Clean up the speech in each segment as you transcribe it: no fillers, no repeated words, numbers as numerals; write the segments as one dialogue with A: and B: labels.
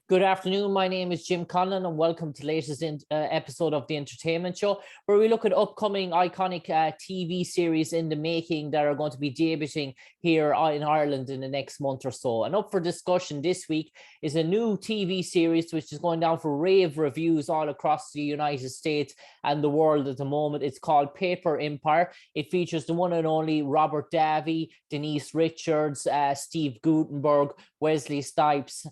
A: Good afternoon. My name is Jim Conlan, and welcome to the latest episode of the Entertainment Show, where we look at upcoming iconic TV series in the making that are going to be debuting here in Ireland in the next month or so. And up for discussion this week is a new TV series which is going down for rave reviews all across the United States and the world at the moment. It's called Paper Empire. It features the one and only Robert Davi, Denise Richards, Steve Guttenberg, Wesley Snipes,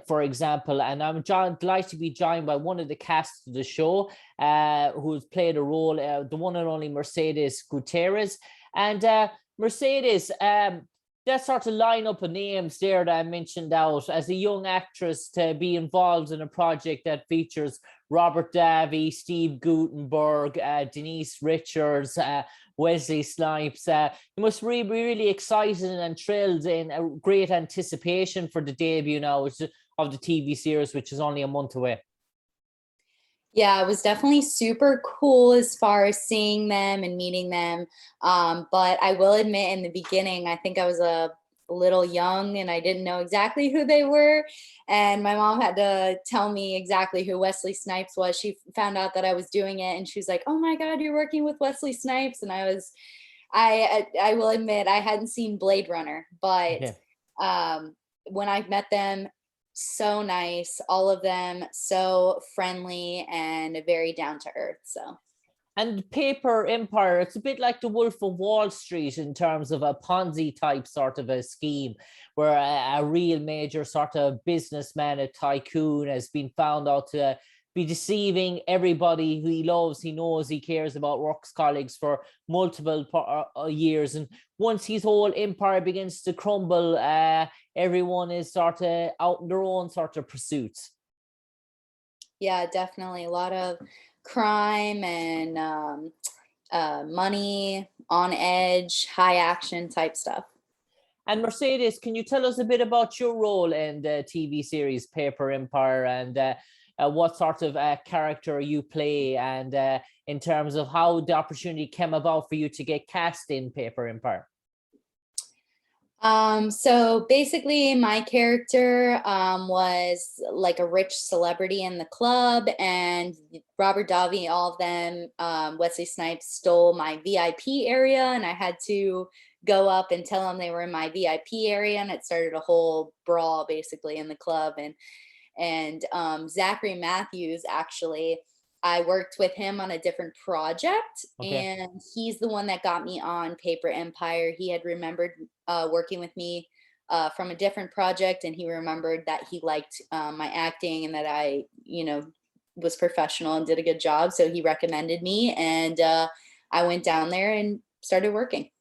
A: for example. And I'm delighted to be joined by one of the cast of the show, who's played a role, the one and only Mercedes Gutierrez. And Mercedes, that sort of lineup of names there that I mentioned out, as a young actress to be involved in a project that features Robert Davi, Steve Guttenberg, Denise Richards, Wesley Snipes. You must be really excited and thrilled in a great anticipation for the debut now of the TV series, which is only a month away.
B: Yeah, it was definitely super cool as far as seeing them and meeting them. But I will admit, in the beginning, I think I was a little young and I didn't know exactly who they were. And my mom had to tell me exactly who Wesley Snipes was. She found out that I was doing it and she was like, "Oh my God, you're working with Wesley Snipes." And I will admit, I hadn't seen Blade Runner, but when I met them, so nice, all of them so friendly and very down to earth. So,
A: and Paper Empire, it's a bit like the Wolf of Wall Street in terms of a Ponzi type sort of a scheme, where a real major sort of businessman, a tycoon, has been found out to be deceiving everybody who he loves, he knows, he cares about, works colleagues for multiple years. And once his whole empire begins to crumble, everyone is sort of out in their own sort of pursuits.
B: yeah, definitely a lot of crime and money on edge, high action type stuff.
A: And Mercedes, can you tell us a bit about your role in the TV series Paper Empire, and what sort of character you play, and in terms of how the opportunity came about for you to get cast in Paper Empire?
B: So basically my character was like a rich celebrity in the club, and Robert Davi, all of them, Wesley Snipes stole my VIP area, and I had to go up and tell them they were in my VIP area, and it started a whole brawl basically in the club. And Zachary Matthews, actually, I worked with him on a different project,
A: Okay.
B: and he's the one that got me on Paper Empire. He had remembered working with me from a different project, and he remembered that he liked my acting and that I, was professional and did a good job. So he recommended me, and I went down there and started working.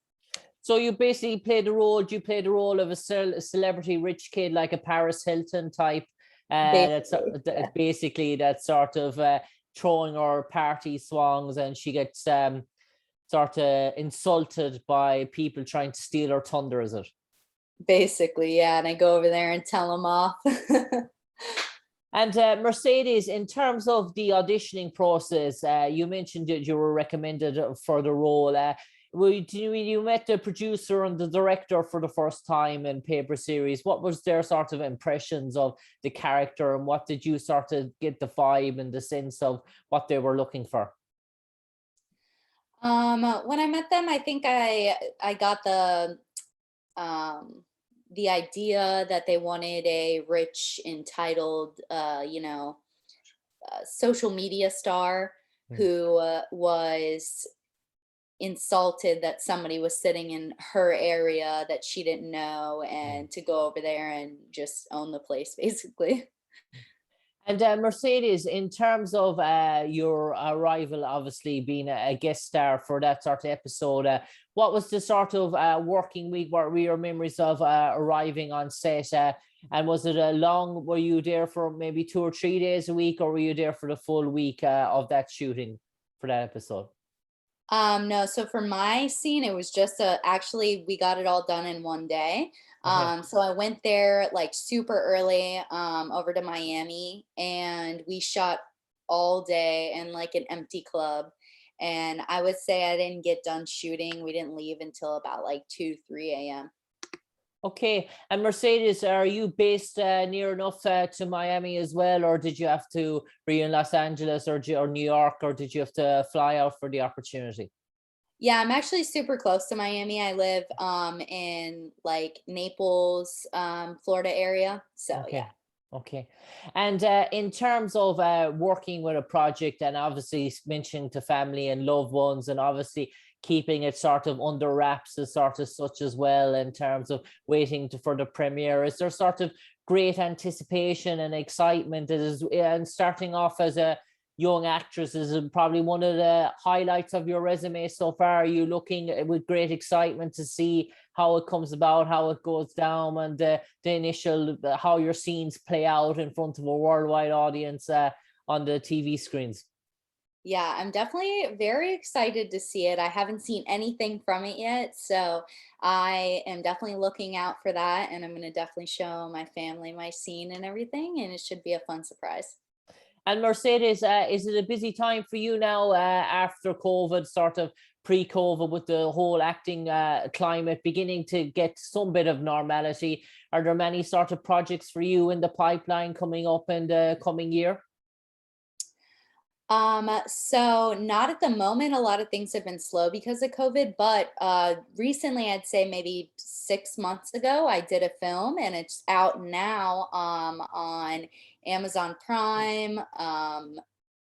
A: So you basically played the role. You played the role of a celebrity rich kid, like a Paris Hilton type.
B: Basically, yeah.
A: Basically that sort of throwing her party songs, and she gets sort of insulted by people trying to steal her thunder. Is it?
B: Basically, yeah. And I go over there and tell them off.
A: And Mercedes, in terms of the auditioning process, you mentioned that you were recommended for the role. You met the producer and the director for the first time in Paper series. What was their sort of impressions of the character, and what did you sort of get the vibe and the sense of what they were looking for?
B: When I met them, I think I got the idea that they wanted a rich, entitled, social media star who was insulted that somebody was sitting in her area that she didn't know, and to go over there and just own the place basically.
A: And Mercedes, in terms of your arrival, obviously being a guest star for that sort of episode, what was the sort of working week? What were your memories of arriving on set? And was it were you there for maybe 2 or 3 days a week, or were you there for the full week of that shooting for that episode?
B: No, so for my scene, it was just actually we got it all done in one day.
A: Okay.
B: So I went there like super early, over to Miami, and we shot all day in like an empty club. And I would say I didn't get done shooting. We didn't leave until about like 2, 3 a.m.
A: Okay, and Mercedes, are you based near enough to Miami as well, or did you have to, were you in Los Angeles or New York, or did you have to fly out for the opportunity?
B: Yeah, I'm actually super close to Miami. I live in like Naples, Florida area. So yeah.
A: Okay. Okay. And in terms of working with a project, and obviously mentioning to family and loved ones, and obviously keeping it sort of under wraps as sort of such as well, in terms of waiting for the premiere, is there sort of great anticipation and excitement and starting off as a young actress is probably one of the highlights of your resume so far? Are you looking with great excitement to see how it comes about, how it goes down, and the initial, how your scenes play out in front of a worldwide audience on the TV screens?
B: Yeah, I'm definitely very excited to see it. I haven't seen anything from it yet, so I am definitely looking out for that, and I'm going to definitely show my family my scene and everything, and it should be a fun surprise.
A: And Mercedes, is it a busy time for you now after COVID, sort of pre-COVID, with the whole acting climate beginning to get some bit of normality? Are there many sort of projects for you in the pipeline coming up in the coming year?
B: So not at the moment. A lot of things have been slow because of COVID, but recently, I'd say maybe 6 months ago, I did a film and it's out now on Amazon Prime,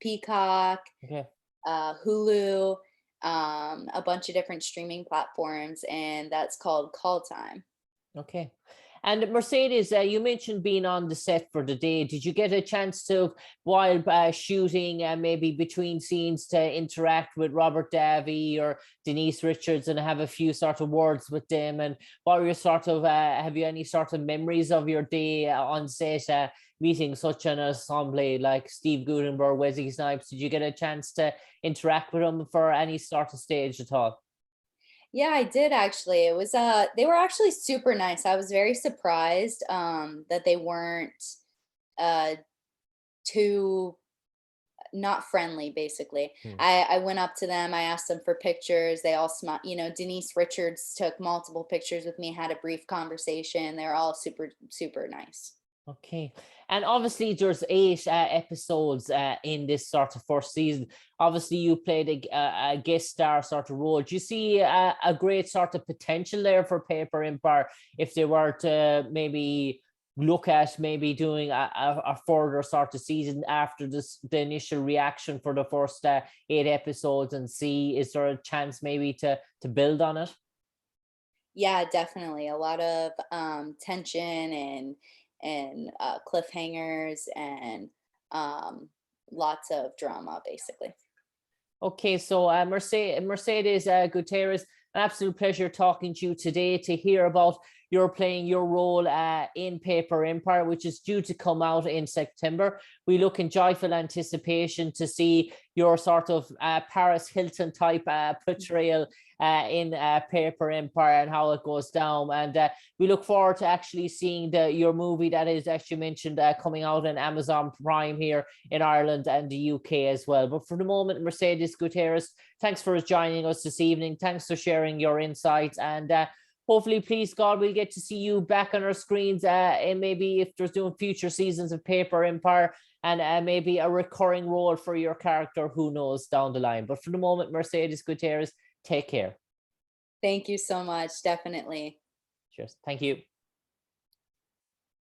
B: Peacock,
A: Okay.
B: Hulu, a bunch of different streaming platforms, and that's called Call Time.
A: Okay. And Mercedes, you mentioned being on the set for the day. Did you get a chance to, while shooting, maybe between scenes, to interact with Robert Davi or Denise Richards and have a few sort of words with them? And what were your sort of, have you any sort of memories of your day on set, meeting such an ensemble like Steve Guttenberg, Wesley Snipes? Did you get a chance to interact with them for any sort of stage at all?
B: Yeah, I did actually. It was they were actually super nice. I was very surprised that they weren't uh too not friendly basically.
A: Hmm.
B: I went up to them, I asked them for pictures. They all smiled, Denise Richards took multiple pictures with me, had a brief conversation. They're all super super nice.
A: Okay. And obviously there's 8 episodes in this sort of first season. Obviously you played a guest star sort of role. Do you see a great sort of potential there for Paper Empire if they were to maybe look at maybe doing a further sort of season after the initial reaction for the first 8 episodes, and see, is there a chance maybe to build on it?
B: Yeah, definitely. A lot of tension and cliffhangers and um, lots of drama, basically.
A: Okay, so Mercedes Gutierrez, an absolute pleasure talking to you today to hear about your playing your role in Paper Empire, which is due to come out in September. We look in joyful anticipation to see your sort of Paris Hilton type portrayal in Paper Empire and how it goes down. And we look forward to actually seeing your movie that is actually mentioned coming out on Amazon Prime here in Ireland and the UK as well. But for the moment, Mercedes Gutierrez, thanks for joining us this evening. Thanks for sharing your insights, and hopefully, please God, we'll get to see you back on our screens, and maybe if there's doing future seasons of Paper Empire, and maybe a recurring role for your character, who knows, down the line. But for the moment, Mercedes Gutierrez, take care.
B: Thank you so much. Definitely.
A: Cheers. Thank you.